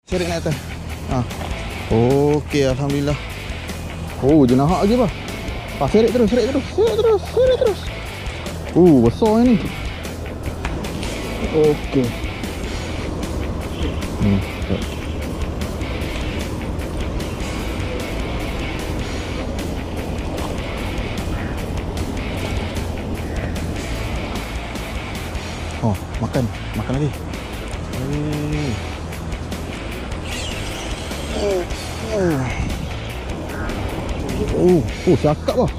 Seret naik atas. Okey, alhamdulillah. Oh, jenahak lagi bah. Seret terus. Besar ni. Okey. Oh, makan lagi. Syakak bah.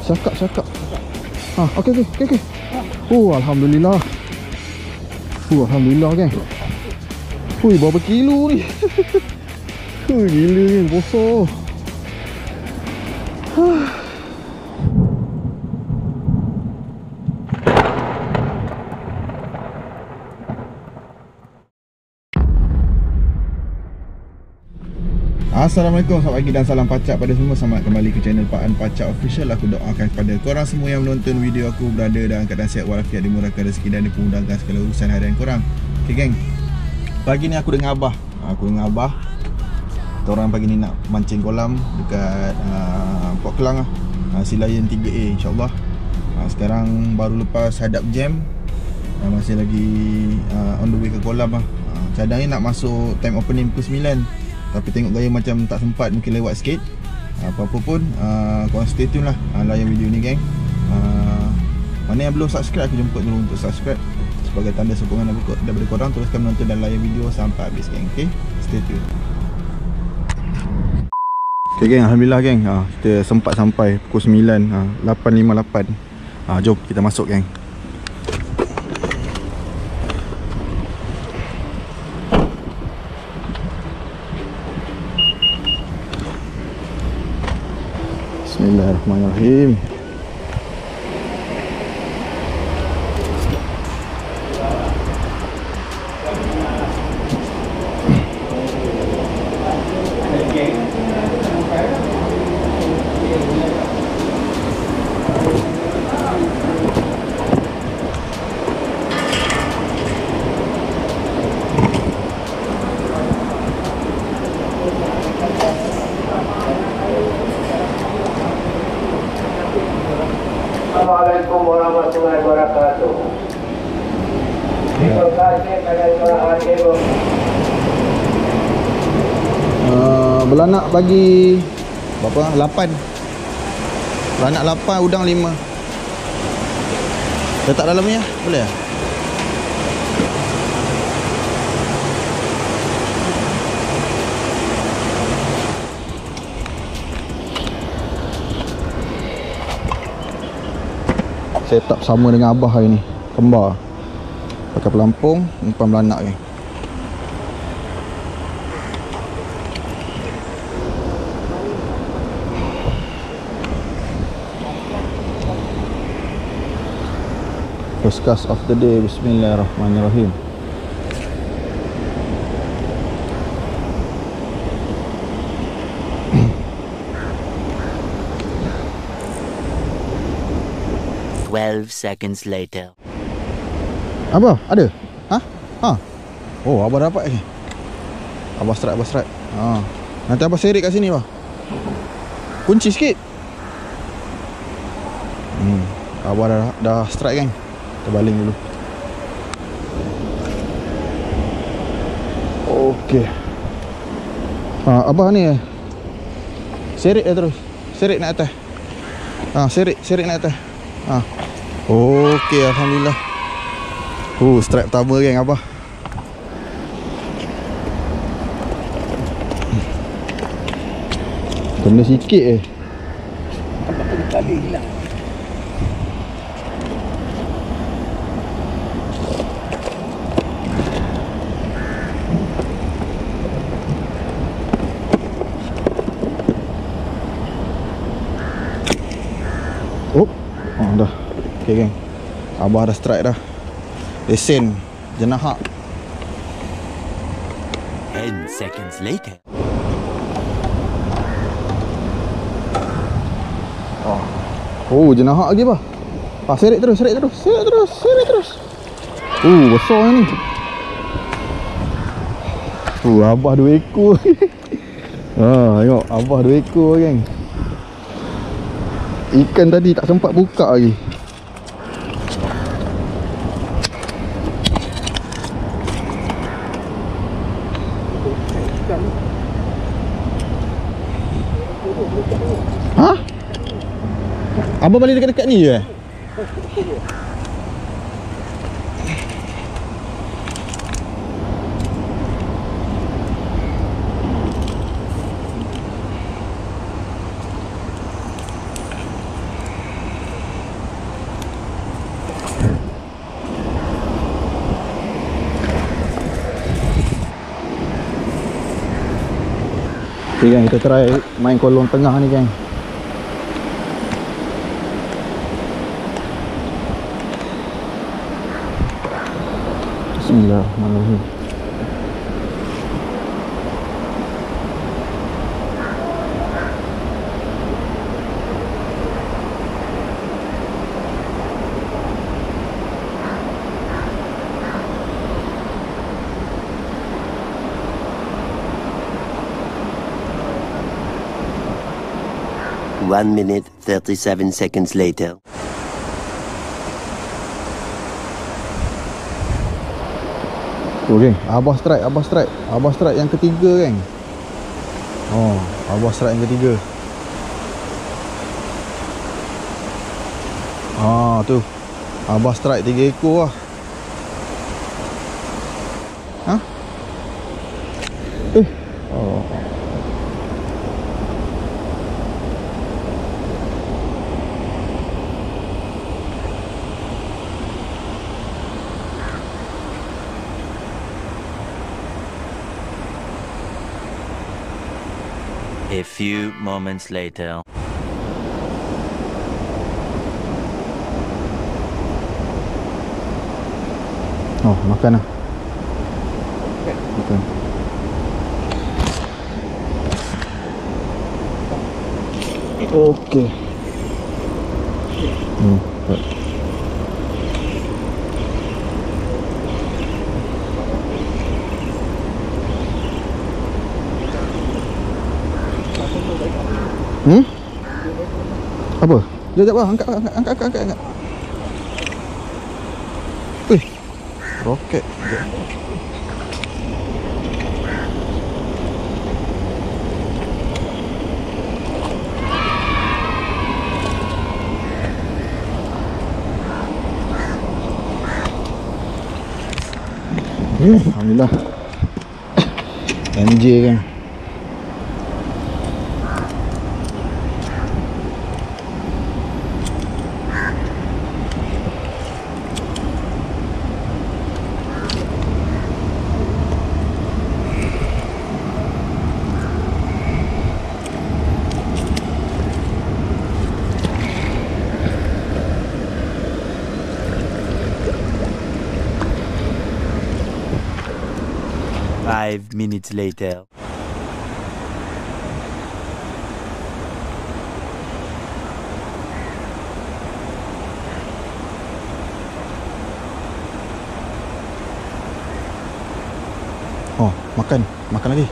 Syakak. Okey. Alhamdulillah. Alhamdulillah geng. Berapa kilo ni? Gila geng, besar. Assalamualaikum, selamat pagi dan salam pacak pada semua. Selamat kembali ke channel Pak An Pacak Official. Aku doakan kepada korang semua yang menonton video aku berada dalam keadaan sihat walafiat, dimurahkan rezeki dan dimudahkan segala urusan harian korang. Okay geng, pagi ni aku dengan Abah. Kita orang pagi ni nak mancing kolam dekat Port Klang Sealayang 3A insyaAllah. Sekarang baru lepas hadap jam, masih lagi on the way ke kolam cadang ni nak masuk time opening pukul 9. Tapi tengok gaya macam tak sempat, mungkin lewat sikit. Apa-apa pun korang stay tune lah, layan video ni geng. Mana yang belum subscribe, aku jemput dulu untuk subscribe sebagai tanda sokongan daripada korang. Teruskan menonton dan layan video sampai habis geng. Okay, stay tune. Okay geng, alhamdulillah geng, kita sempat sampai pukul 9, 8.58. Jom kita masuk geng. Bismillahirrahmanirrahim. Assalamualaikum warahmatullahi wabarakatuh. Terima kasih kepada para hadirin. Belanak bagi berapa? 8. Belanak 8, udang 5. Letak dalam ni ya? Boleh ya? Setup sama dengan Abah hari ni, kembar. Pakai pelampung, umpan belanak ni. First cast of the day. Bismillahirrahmanirrahim. Seconds later. Abah, ada? Oh, Abah dapat ni. Abah strike. Nanti Abah seret kat sini, Abah. Kunci sikit. Abah dah strike kan. Kita baling dulu. Okey. Abah ni seret terus. Seret naik atas. Seret naik atas. Okey, alhamdulillah. Strike pertama geng Abah. Kena sikit Tali hilang. Dah. Okay geng, Abah dah strike dah. Lesen jenahak. 10 seconds later. Jenahak lagi bah. Seret terus. Besar ni. Abah 2 ekor. Tengok abah 2 ekor geng. Ikan tadi tak sempat buka lagi. Ha? Abah balik dekat-dekat ni je? Okay gang, kita try main kolong tengah ni gang. Bismillahirrahmanirrahim. One minute, 37 seconds later. Oh geng, Abah strike yang ketiga geng. Abah strike yang ketiga. Tu. Abah strike 3 ekor lah. Ha? A few moments later. Makan lah. Makan. Okey. Apa? Jap bang, angkat. Wih. Roket. Alhamdulillah. MJ kan. Five minutes later. Makan lagi.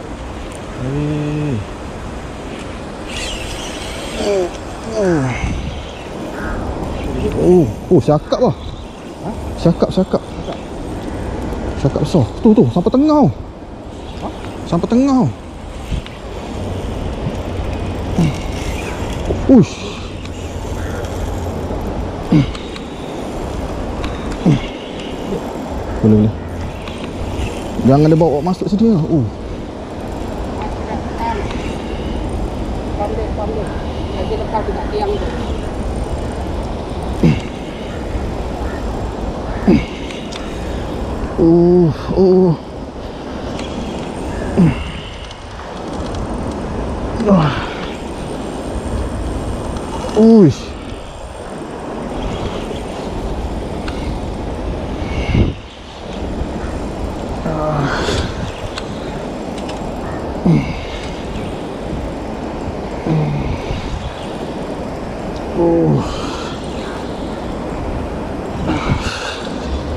Syakap lah. Syakap besar. Tu sampai tengah. Sampai tengah. Ush. Boleh. Jangan dia bawa masuk sini lah. Pandai. Lagi lepas dekat tiang tu. Uish.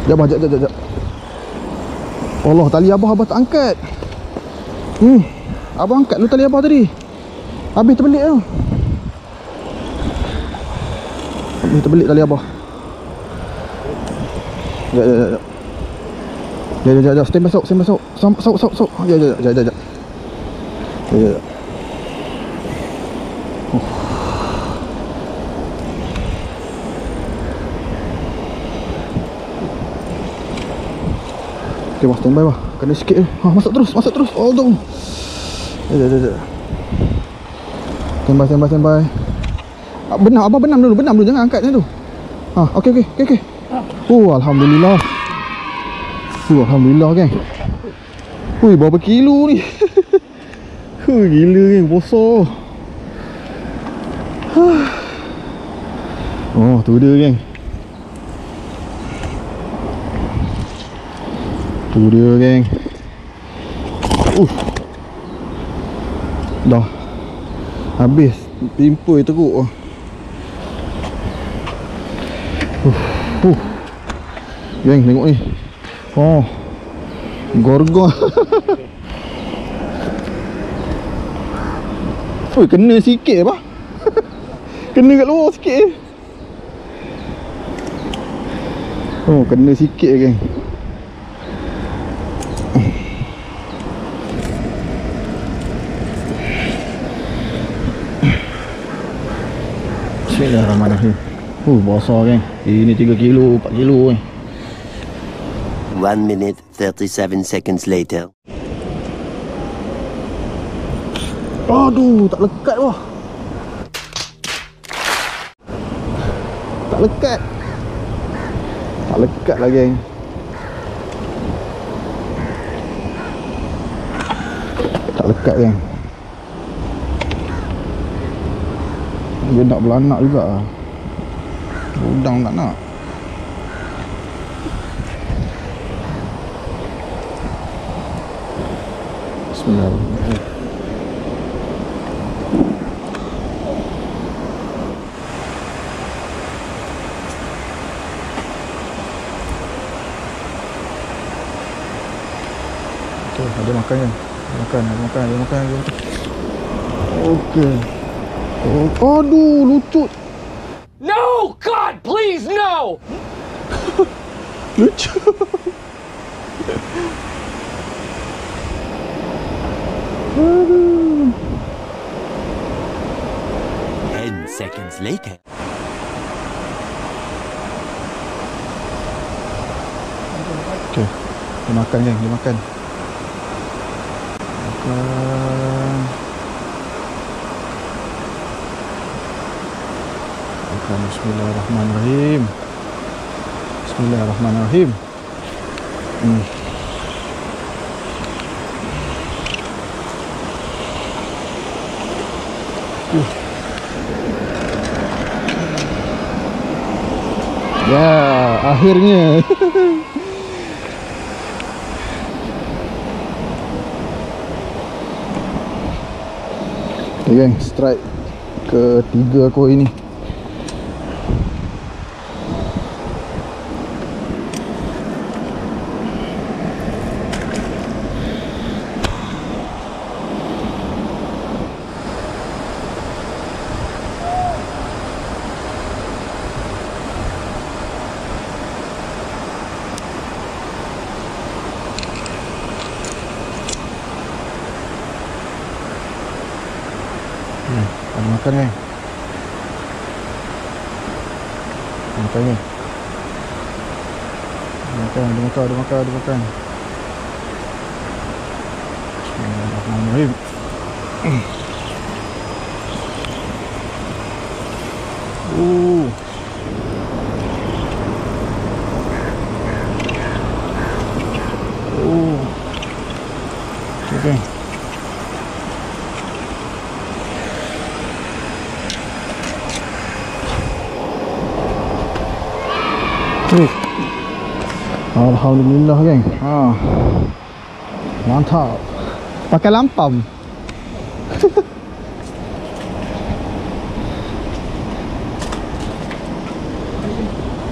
Jap. Allah, tali abah tak angkat. Abang angkat lu tali abah tadi. Habis terbelik tu. Habis terbelik tali abah. Sekejap. Stand by sok. Sok. Sekejap. Okay, bang, stand by bang. Kena sikit je. Masuk terus. Oh, tu. Sekejap. Stand by. Abang benam dulu. Jangan angkat macam tu. Okey. Alhamdulillah. Alhamdulillah, geng. Berapa kilo ni? Gila, geng. Besar. Oh, tu dia, geng. Dah habis timpul teruk. Geng, tengok ni. Oh, gorgon. Kena sikit apa? Kena kat luar sikit. Oh, kena sikit, geng. Bismillahirrahmanirrahim. Besar, geng. Ini 3 kilo, 4 kilo ni. 1 minute 37 seconds later. Aduh, tak lekat wah. Tak lekat lah, geng. Tak lekat, geng. Dia nak belanak juga lah. Udang tak nak. Bismillahirrahmanirrahim. Okay, ada makan kan? Ada makan. Okey. Oh, aduh, lucut. No! God, please, no! Lucu. Aduh. 10 seconds later. Okay, dia makan, geng. Makan. Bismillahirrahmanirrahim. Ya, akhirnya. Okay, geng, strike ketiga aku ini. Ada makan, geng. Makan, geng. Ada makan. Bismillahirrahmanirrahim. Okay. Alhamdulillah, geng. Mantap. Pakai lampam.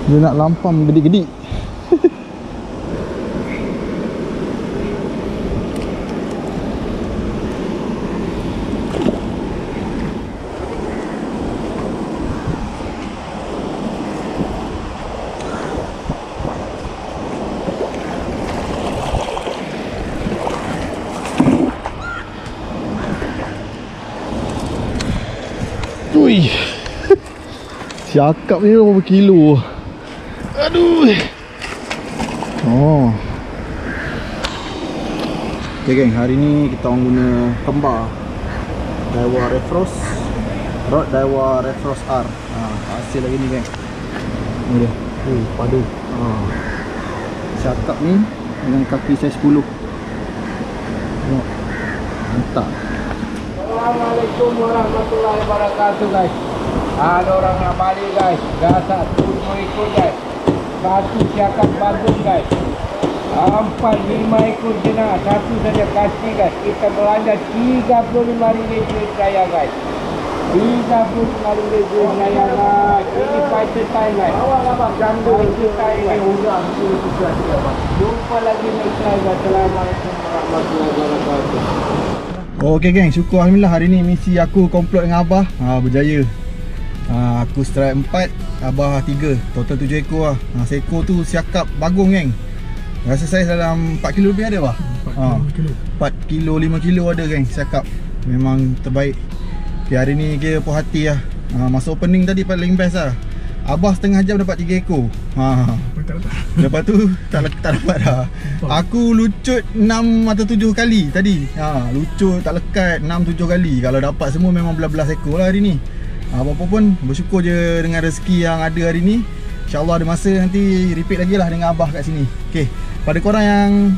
Dia nak lampam gedik-gedik. Ui. Siakap ni berapa kilo? Aduh. Oh. Okay geng, hari ni kita orang guna kembar Daiwa Refrost, rod Daiwa Refrost R. Hasil lagi ni geng. Ni dia. Padu. Siakap ni dengan kaki saiz 10. Tengok. Mantap. Assalamualaikum warahmatullahi wabarakatuh guys. Ada orang nak balik guys. Dah 1 ekor guys. 1 siakap bagus guys. 4-5 ekor jenak. 1 saja kasih guys. Kita belanja 35,000 duit saya guys. 35,000 duit saya guys. Ini fighter time guys. Fighter time guys. Jumpa lagi next time guys. Assalamualaikum warahmatullahi wabarakatuh. Okay geng, syukur alhamdulillah hari ni misi aku komplot dengan Abah berjaya. Aku strike 4, Abah 3, total 7 ekor lah. Seekor tu siakap bagong geng. Rasa saya dalam 4 kilo lebih ada bah. 4 kilo 5 kilo ada geng siakap. Memang terbaik. Okay, hari ni kira puas hati lah. Masa opening tadi paling best lah. Abah setengah jam dapat 3 ekor. Lepas tu tak dapat dah. Aku lucut 6 atau 7 kali tadi. Lucut tak lekat 6-7 kali. Kalau dapat semua memang belas-belas ekor lah hari ni. Apa-apa pun bersyukur je dengan rezeki yang ada hari ni. InsyaAllah ada masa nanti repeat lagi lah dengan Abah kat sini. Okay, pada korang yang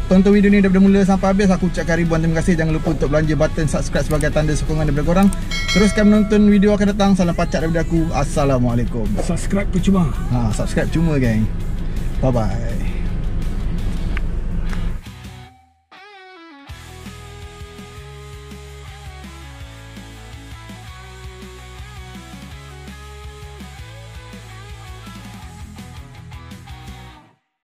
tonton video ni daripada mula sampai habis, aku ucapkan ribuan terima kasih. Jangan lupa untuk belanja button subscribe sebagai tanda sokongan daripada korang. Teruskan menonton video akan datang. Salam pacak daripada aku. Assalamualaikum. Subscribe percuma. Subscribe cuma geng. Bye bye.